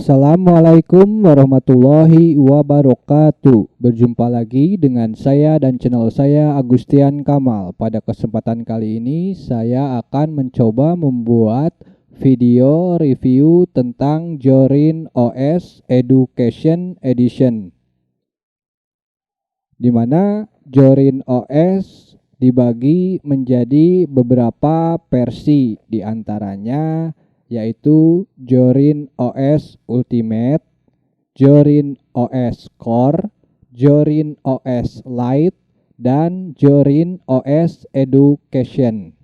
Assalamualaikum warahmatullahi wabarakatuh. Berjumpa lagi dengan saya dan channel saya Agustian Kamal. Pada kesempatan kali ini saya akan mencoba membuat video review tentang Jorin OS Education Edition, di mana Jorin OS dibagi menjadi beberapa versi, diantaranya yaitu Jorin OS Ultimate, Jorin OS Core, Jorin OS Lite, dan Jorin OS Education.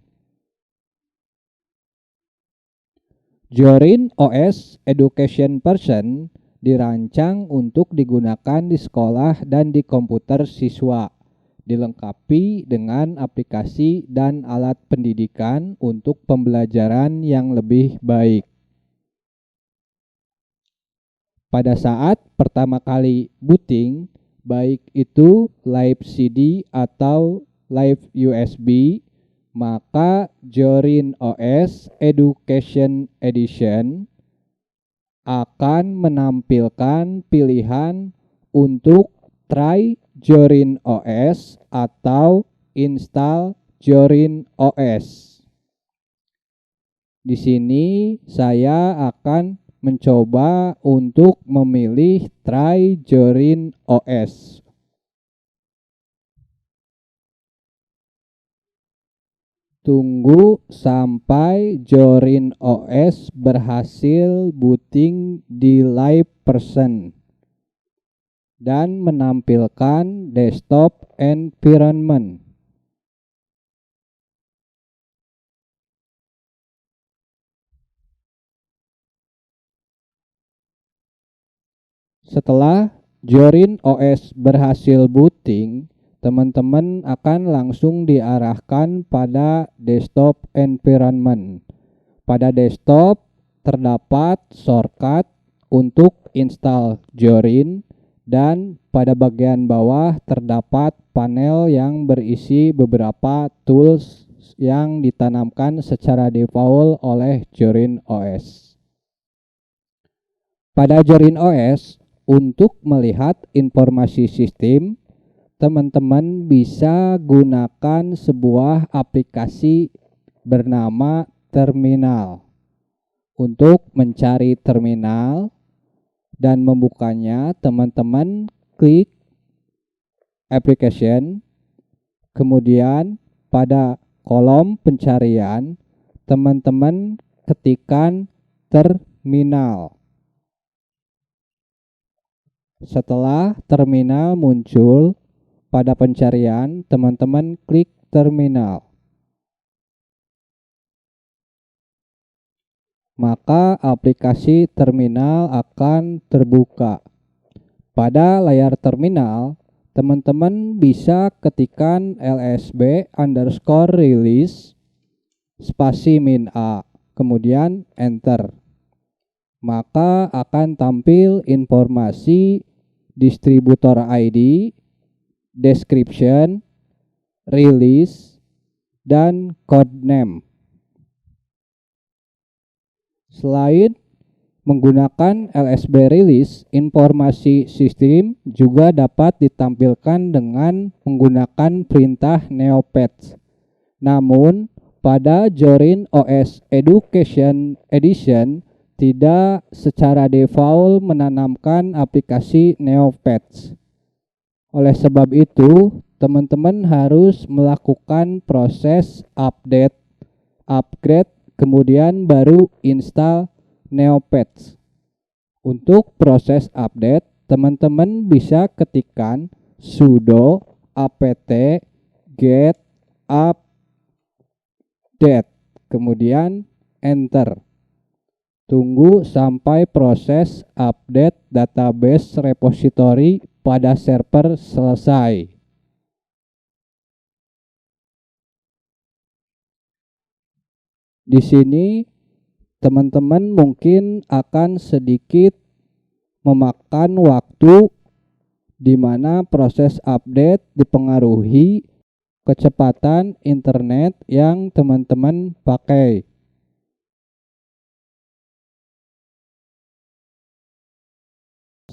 Jorin OS Education version dirancang untuk digunakan di sekolah dan di komputer siswa, dilengkapi dengan aplikasi dan alat pendidikan untuk pembelajaran yang lebih baik. Pada saat pertama kali booting, baik itu live CD atau live USB, maka Jorin OS Education Edition akan menampilkan pilihan untuk try Jorin OS atau install Jorin OS. Di sini saya akan mencoba untuk memilih try Jorin OS. Tunggu sampai Jorin OS berhasil booting di live version dan menampilkan desktop environment. Setelah Jorin OS berhasil booting, teman-teman akan langsung diarahkan pada desktop environment. Pada desktop terdapat shortcut untuk install Jorin, dan pada bagian bawah terdapat panel yang berisi beberapa tools yang ditanamkan secara default oleh Jorin OS. Pada Jorin OS, untuk melihat informasi sistem, teman-teman bisa gunakan sebuah aplikasi bernama Terminal. Untuk mencari terminal dan membukanya, teman-teman klik application, kemudian pada kolom pencarian teman-teman ketikkan terminal. Setelah terminal muncul pada pencarian, teman-teman klik terminal. Maka aplikasi terminal akan terbuka. Pada layar terminal, teman-teman bisa ketikkan lsb_release spasi -a, kemudian enter. Maka akan tampil informasi distributor ID, description, release, dan code name. Selain menggunakan LSB release, informasi sistem juga dapat ditampilkan dengan menggunakan perintah neopets. Namun, pada Jorin OS Education Edition tidak secara default menanamkan aplikasi neopets. Oleh sebab itu, teman-teman harus melakukan proses update, upgrade, kemudian baru install neopets. Untuk proses update, teman-teman bisa ketikkan sudo apt get update, kemudian enter. Tunggu sampai proses update database repository pada server selesai. Di sini teman-teman mungkin akan sedikit memakan waktu, di mana proses update dipengaruhi kecepatan internet yang teman-teman pakai.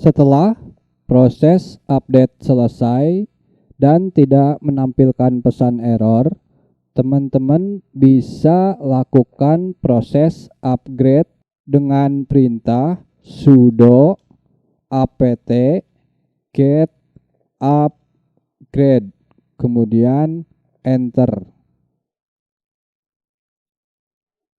Setelah proses update selesai dan tidak menampilkan pesan error, teman-teman bisa lakukan proses upgrade dengan perintah sudo apt get upgrade, kemudian enter.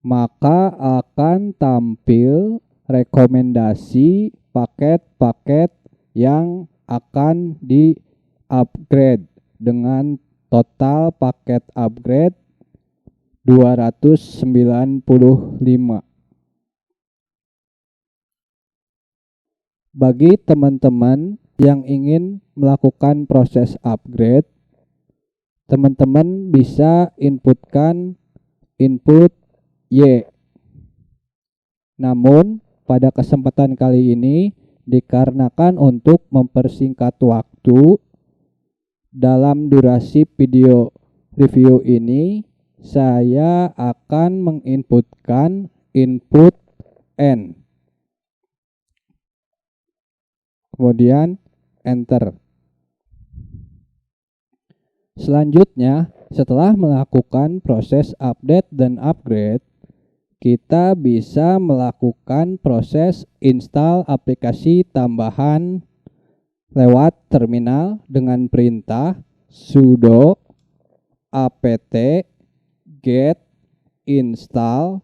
Maka akan tampil rekomendasi paket-paket yang akan di-upgrade dengan total paket upgrade 295. Bagi teman-teman yang ingin melakukan proses upgrade, teman-teman bisa inputkan input Y. Namun pada kesempatan kali ini, dikarenakan untuk mempersingkat waktu dalam durasi video review ini, saya akan menginputkan input N, kemudian enter. Selanjutnya, setelah melakukan proses update dan upgrade, kita bisa melakukan proses install aplikasi tambahan lewat terminal dengan perintah sudo apt get install.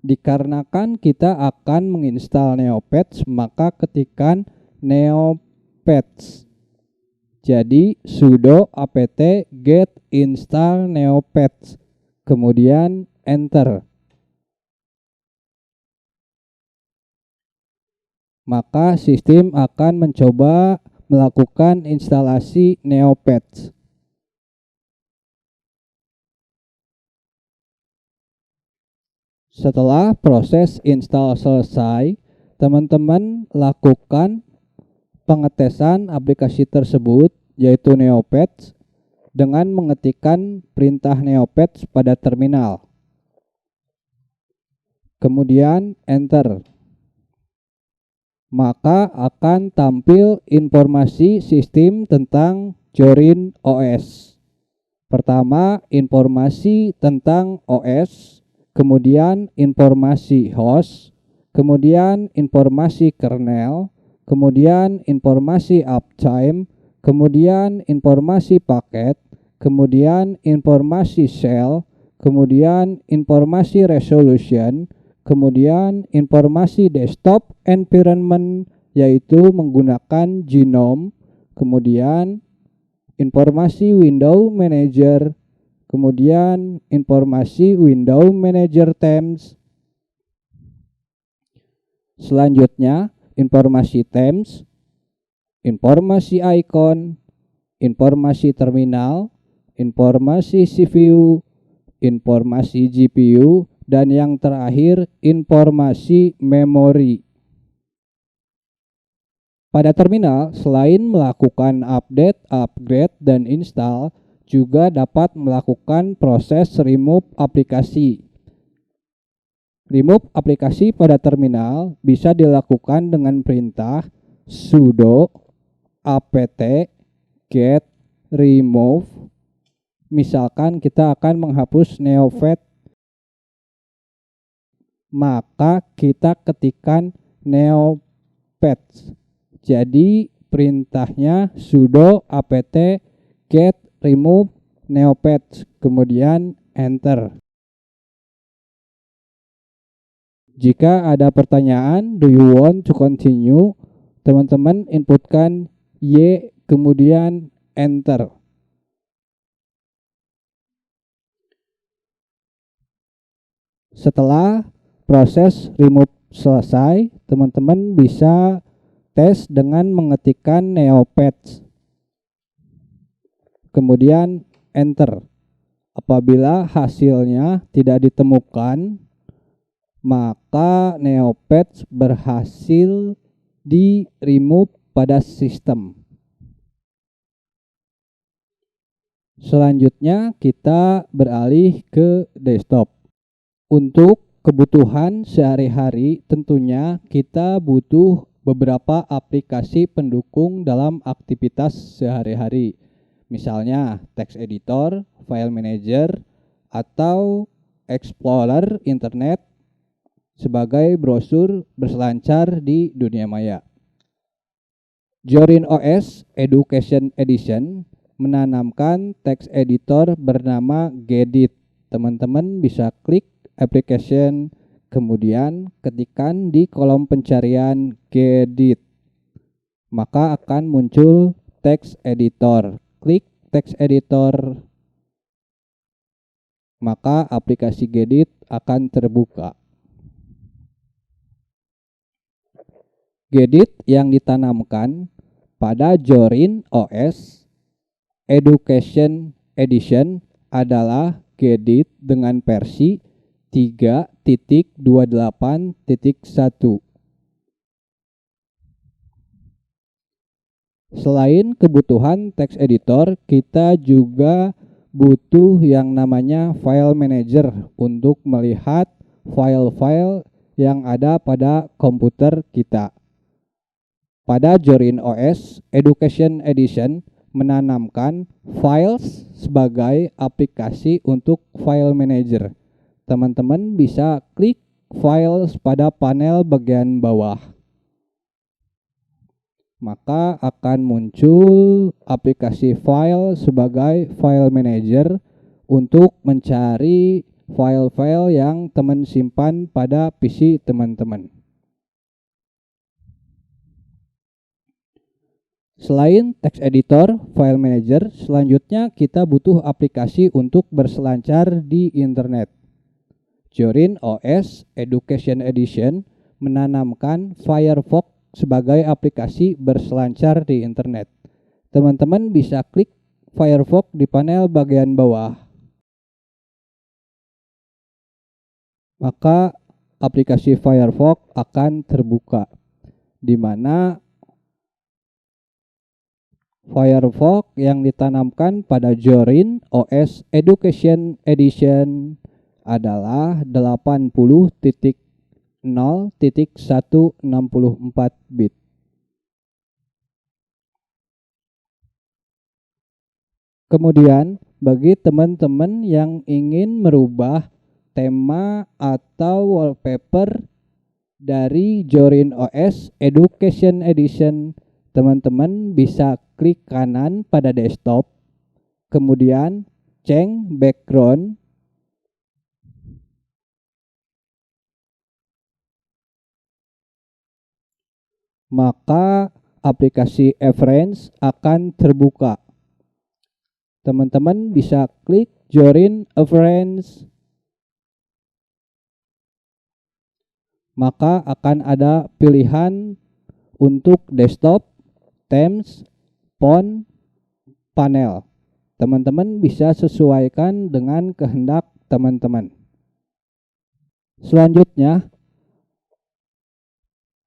Dikarenakan kita akan menginstal Neopets, maka ketikkan Neopets. Jadi sudo apt get install Neopets, kemudian enter. Maka sistem akan mencoba melakukan instalasi Neopets. Setelah proses install selesai, teman-teman lakukan pengetesan aplikasi tersebut, yaitu Neopets, dengan mengetikkan perintah Neopets pada terminal. Kemudian enter. Maka akan tampil informasi sistem tentang Zorin OS. Pertama, informasi tentang OS, kemudian informasi host, kemudian informasi kernel, kemudian informasi uptime, kemudian informasi paket, kemudian informasi shell, kemudian informasi resolution, kemudian informasi desktop environment yaitu menggunakan GNOME, kemudian informasi window manager, kemudian informasi window manager themes. Selanjutnya informasi themes, informasi icon, informasi terminal, informasi CPU, informasi GPU, dan yang terakhir informasi memori. Pada terminal, selain melakukan update, upgrade, dan install, juga dapat melakukan proses remove aplikasi. Remove aplikasi pada terminal bisa dilakukan dengan perintah sudo apt get remove. Misalkan kita akan menghapus Neopets, maka kita ketikkan Neopets. Jadi perintahnya sudo apt get remove Neopets, kemudian enter. Jika ada pertanyaan, do you want to continue? Teman-teman inputkan Y, kemudian enter. Setelah proses remove selesai, teman-teman bisa tes dengan mengetikkan Neopets, kemudian enter. Apabila hasilnya tidak ditemukan, maka Neopets berhasil di remove pada sistem. Selanjutnya kita beralih ke desktop. Untuk kebutuhan sehari-hari tentunya kita butuh beberapa aplikasi pendukung dalam aktivitas sehari-hari. Misalnya text editor, file manager, atau explorer internet sebagai brosur berselancar di dunia maya. Jorin OS Education Edition menanamkan text editor bernama Gedit. Teman-teman bisa klik application, kemudian ketikkan di kolom pencarian Gedit. Maka akan muncul text editor. Klik text editor, maka aplikasi Gedit akan terbuka. Gedit yang ditanamkan pada Jorin OS Education Edition adalah Gedit dengan versi 3.28.1. Selain kebutuhan text editor, kita juga butuh yang namanya file manager untuk melihat file-file yang ada pada komputer kita. Pada Jorin OS Education Edition menanamkan Files sebagai aplikasi untuk file manager. Teman-teman bisa klik Files pada panel bagian bawah. Maka akan muncul aplikasi file sebagai file manager untuk mencari file-file yang teman simpan pada PC teman-teman. Selain text editor, file manager, selanjutnya kita butuh aplikasi untuk berselancar di internet. Jorin OS Education Edition menanamkan Firefox sebagai aplikasi berselancar di internet. Teman-teman bisa klik Firefox di panel bagian bawah. Maka aplikasi Firefox akan terbuka, di mana Firefox yang ditanamkan pada Jorin OS Education Edition adalah 80.0.164 bit. Kemudian, bagi teman-teman yang ingin merubah tema atau wallpaper dari Jorin OS Education Edition, teman-teman bisa klik kanan pada desktop, kemudian change background, maka aplikasi Efrance akan terbuka. Teman-teman bisa klik Jorin Efrance, maka akan ada pilihan untuk desktop, themes, font, panel. Teman-teman bisa sesuaikan dengan kehendak teman-teman. Selanjutnya,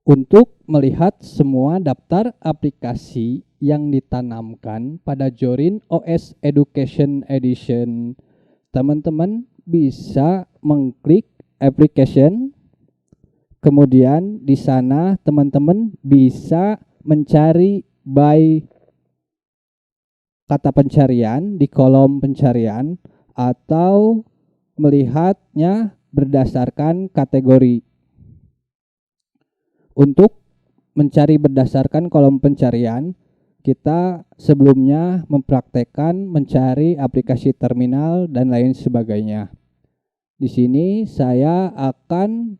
untuk melihat semua daftar aplikasi yang ditanamkan pada Jorin OS Education Edition, teman-teman bisa mengklik application, kemudian di sana teman-teman bisa mencari by kata pencarian di kolom pencarian atau melihatnya berdasarkan kategori. Untuk mencari berdasarkan kolom pencarian, kita sebelumnya mempraktekkan mencari aplikasi terminal dan lain sebagainya. Di sini saya akan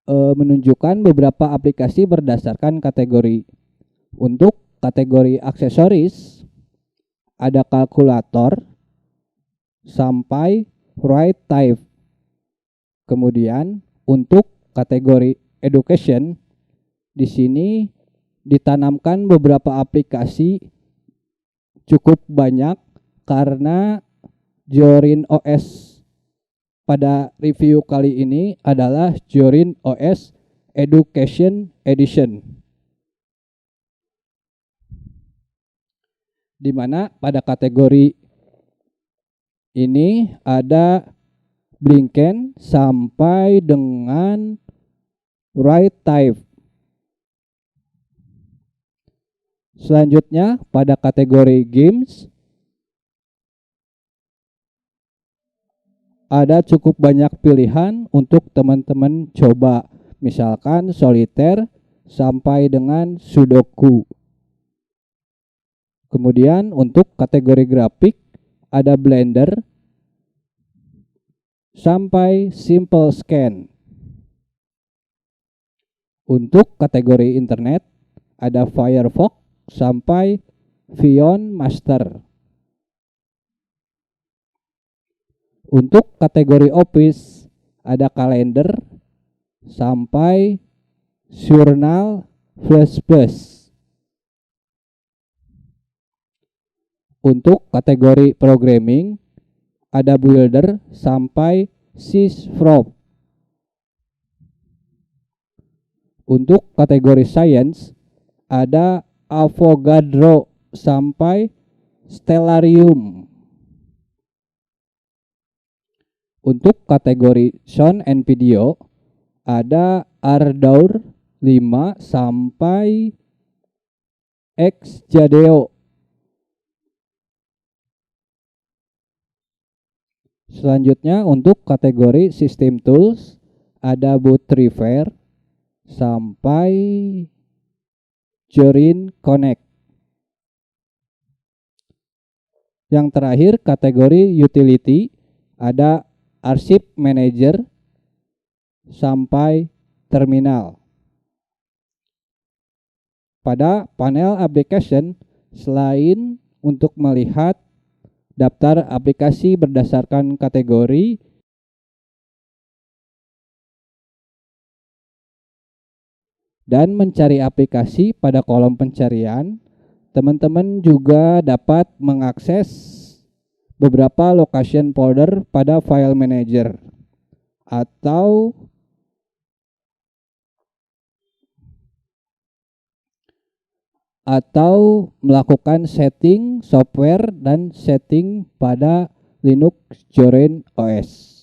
menunjukkan beberapa aplikasi berdasarkan kategori. Untuk kategori aksesoris, ada kalkulator sampai write type. Kemudian untuk kategori education, di sini ditanamkan beberapa aplikasi cukup banyak karena Jorin OS pada review kali ini adalah Jorin OS Education Edition, di mana pada kategori ini ada Blinken sampai dengan write type. Selanjutnya pada kategori games ada cukup banyak pilihan untuk teman-teman coba, misalkan soliter sampai dengan sudoku. Kemudian untuk kategori grafik ada Blender sampai Simple Scan. Untuk kategori internet ada Firefox sampai Vion Master. Untuk kategori Office ada kalender sampai Journal Flash Plus. Untuk kategori programming ada Builder sampai Sysfrog. Untuk kategori science ada Avogadro sampai Stellarium. Untuk kategori sound and video ada Ardour 5 sampai Xjadeo. Selanjutnya untuk kategori system tools ada Bootreever sampai Jorin Connect. Yang terakhir kategori utility ada Archive Manager sampai Terminal. Pada panel application, selain untuk melihat daftar aplikasi berdasarkan kategori, dan mencari aplikasi pada kolom pencarian, teman-teman juga dapat mengakses beberapa location folder pada file manager atau melakukan setting software dan setting pada Linux Jorin OS.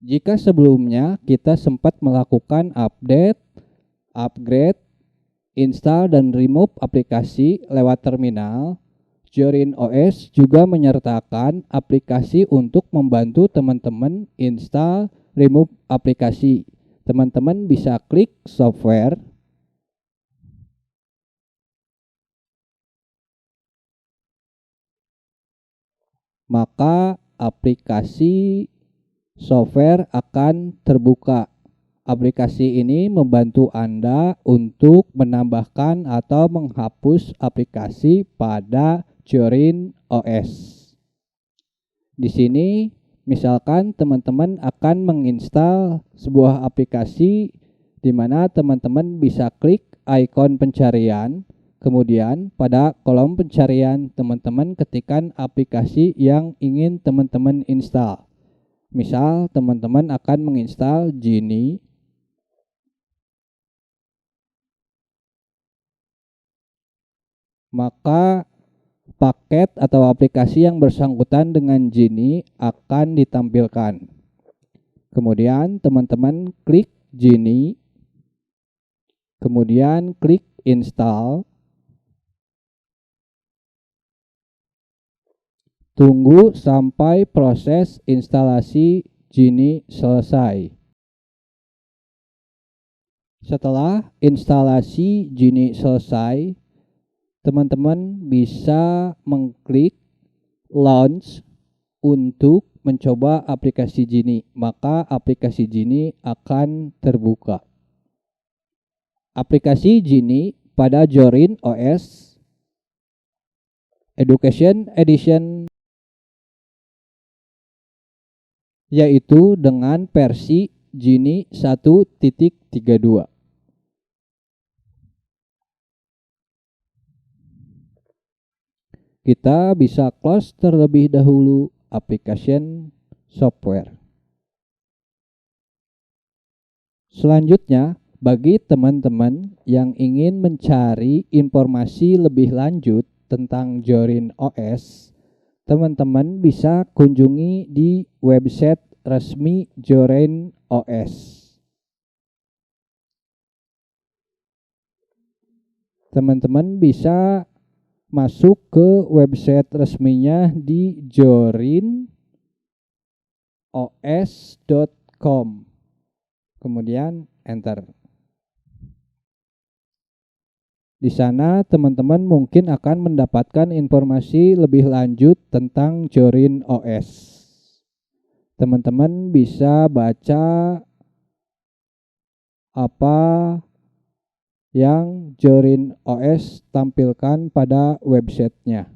Jika sebelumnya kita sempat melakukan update, upgrade, install dan remove aplikasi lewat terminal, Jorin OS juga menyertakan aplikasi untuk membantu teman-teman install, remove aplikasi. Teman-teman bisa klik software, maka aplikasi software akan terbuka. Aplikasi ini membantu Anda untuk menambahkan atau menghapus aplikasi pada Jorin OS. Di sini misalkan teman-teman akan menginstal sebuah aplikasi di mana teman-teman bisa klik ikon pencarian, kemudian pada kolom pencarian teman-teman ketikkan aplikasi yang ingin teman-teman install. Misal teman-teman akan menginstal Genie, maka paket atau aplikasi yang bersangkutan dengan Genie akan ditampilkan. Kemudian teman-teman klik Genie, kemudian klik install. Tunggu sampai proses instalasi Genie selesai. Setelah instalasi Genie selesai, teman-teman bisa mengklik launch untuk mencoba aplikasi Genie, maka aplikasi Genie akan terbuka. Aplikasi Genie pada Jorin OS Education Edition yaitu dengan versi Genie 1.32. Kita bisa close terlebih dahulu application software. Selanjutnya, bagi teman-teman yang ingin mencari informasi lebih lanjut tentang Jorin OS, teman-teman bisa kunjungi di website resmi Jorin OS. Teman-teman bisa masuk ke website resminya di jorinos.com. Kemudian enter. Di sana teman-teman mungkin akan mendapatkan informasi lebih lanjut tentang Jorin OS. Teman-teman bisa baca apa yang Jorin OS tampilkan pada websitenya.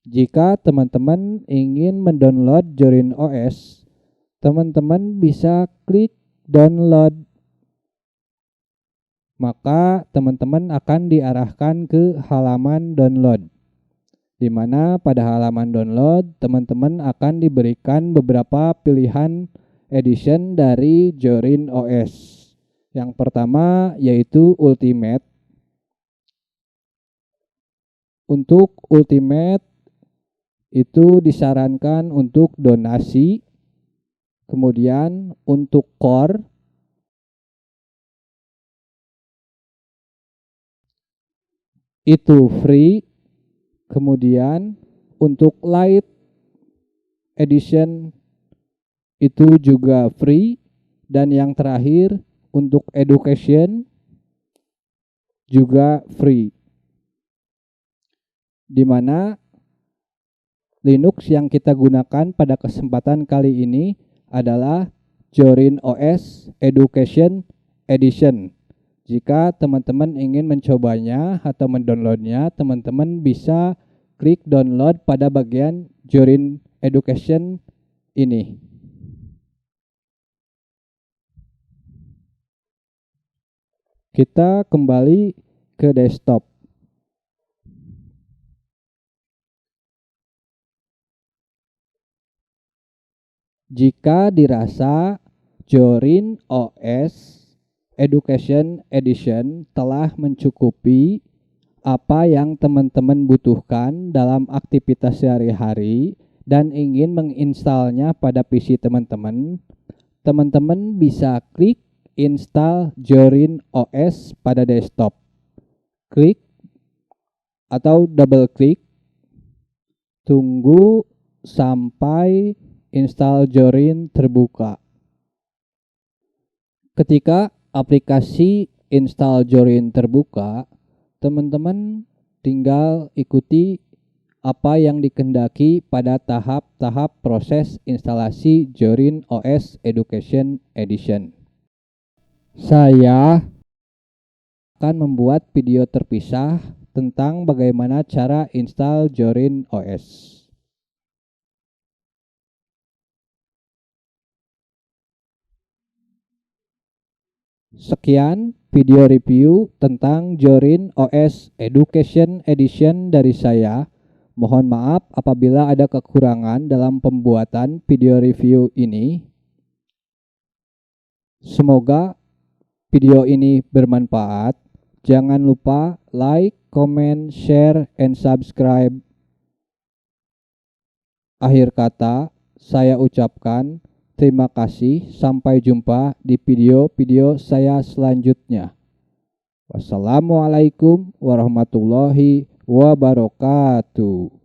Jika teman-teman ingin mendownload Jorin OS, teman-teman bisa klik download. Maka teman-teman akan diarahkan ke halaman download, di mana pada halaman download teman-teman akan diberikan beberapa pilihan edition dari Jorin OS. Yang pertama yaitu Ultimate. Untuk Ultimate itu disarankan untuk donasi. Kemudian untuk Core itu free. Kemudian untuk Lite Edition itu juga free. Dan yang terakhir untuk Education juga free. Di mana Linux yang kita gunakan pada kesempatan kali ini adalah Jorin OS Education Edition. Jika teman-teman ingin mencobanya atau mendownloadnya, teman-teman bisa klik download pada bagian Jorin Education ini. Kita kembali ke desktop. Jika dirasa Jorin OS Education Edition telah mencukupi apa yang teman-teman butuhkan dalam aktivitas sehari-hari dan ingin menginstalnya pada PC teman-teman, teman-teman bisa klik install Jorin OS pada desktop. Klik atau double klik, tunggu sampai install Jorin terbuka. Ketika aplikasi install Jorin terbuka, teman-teman tinggal ikuti apa yang dikehendaki pada tahap-tahap proses instalasi Jorin OS Education Edition. Saya akan membuat video terpisah tentang bagaimana cara install Jorin OS. Sekian video review tentang Jorin OS Education Edition dari saya. Mohon maaf apabila ada kekurangan dalam pembuatan video review ini. Semoga video ini bermanfaat. Jangan lupa like, comment, share, and subscribe. Akhir kata, saya ucapkan terima kasih. Sampai jumpa di video-video saya selanjutnya. Wassalamualaikum warahmatullahi wabarakatuh.